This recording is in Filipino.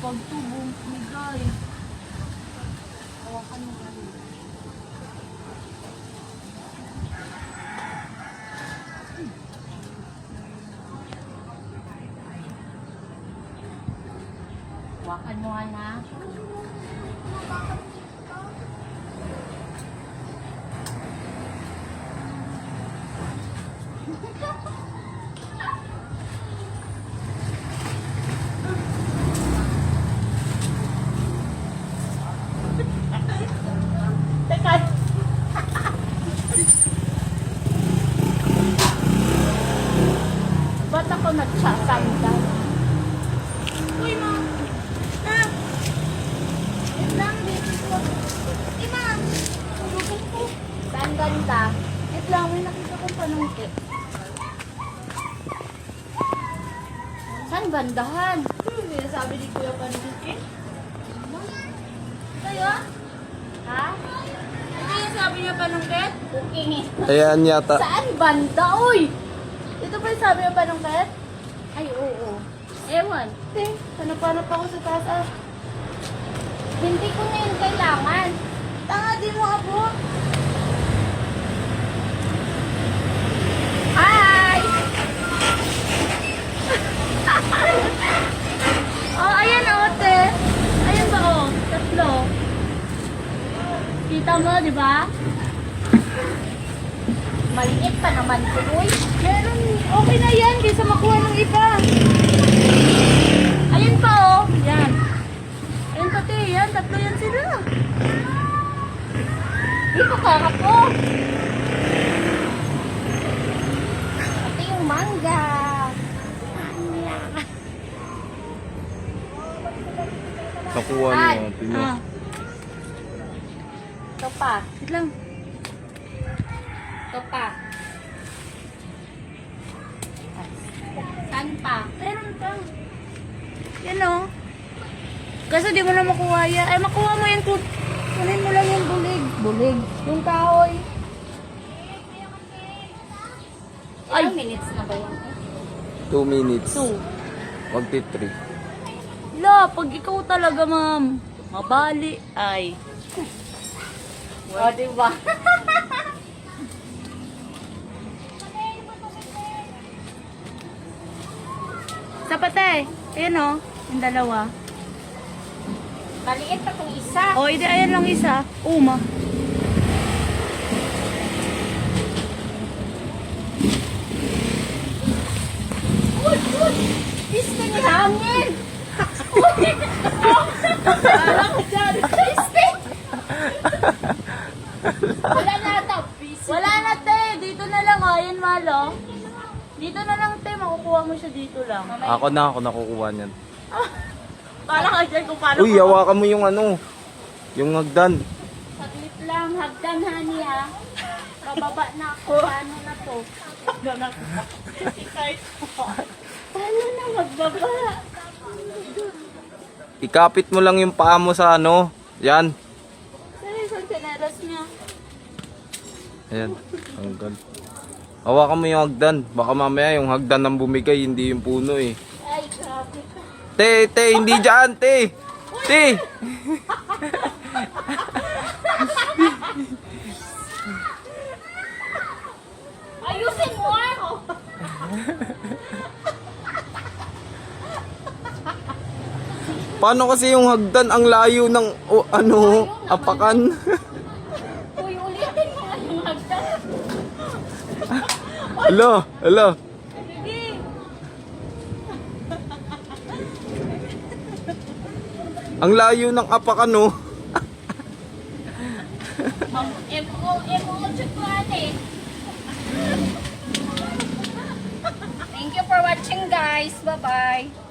pagtubong ni Guy. Hawakan mo kami. Hawakan mo na. Teka. Ba't ako nagsasandal? Uy, ma. Ha? Wait lang, baby ko. Eh, ma. Tulogin ko. Saan ganda? Wait lang, may nakita kong panungkit. Saan bandahan? Sabi ni Kuya panungkit. Kayo? Ha? Ano yung sabi niya panungkit? Cooking. Ayan yata. Saan banda? Uy! Ito ba yung sabi niya panungkit? Ay, oo. Ewan. Hanap-hanap ako sa taas. Ah. Hindi ko na yun kailangan. Tanga, di mo abot. Hi! Oh, ayan ote. Ayan ba oh? Tatlo. Kita mo, di ba? Maliit pa naman ko, uy. Meron, okay na yan kaysa makuha ng iba. Ayan pa oh. Yan. Ayan pati, yan. Tatlo yan sila. Dito kakapo. Pati yung mangga. Nakuha Ay, niyo. Tingnan. ah. Ito pa. Wait lang. Ito pa. Saan pa? Meron pa. Yan o. Kasi di mo na makuha yan. Ay, makuha mo yan. Kunin mo lang yung bulig. Bulig. Yung kahoy. Ay, minutes na ba yan? 2 minutes. 2. Magti 3. La, pag ikaw talaga, ma'am, mabali, ay. O, diba? Sapatay. Ayan o, yung dalawa. Maliit pa kung isa. O, hindi, ayan lang isa. Uma. Uy, uy! Piste ni hangin! Wala na ito. Wala na te. Dito na lang oh. Yan malo. Dito na lang te. Makukuha mo siya dito lang. Ako nakukuha niyan. Para ka dyan kung paano. Uy, hawakan mo yung ano. Yung hagdan. Saglit lang. Hagdan honey ha. Bababa na ako. Ano na to? Paano na magbaba? Ikapit mo lang yung paa mo sa ano. Yan. Saan yung sinelas niya? Ayan. Hanggang. Hawakan mo yung hagdan. Baka mamaya yung hagdan ang bumigay, hindi yung puno eh. Ay, grabe ka. Te, hindi dyan, te. Te. Ayusin mo ako! Paano kasi yung hagdan ang layo ng apakan? Uy, ulitin mo nga yung hagdan. Hala. Sige. Ang layo ng apakan oh. Thank you for watching guys. Bye-bye.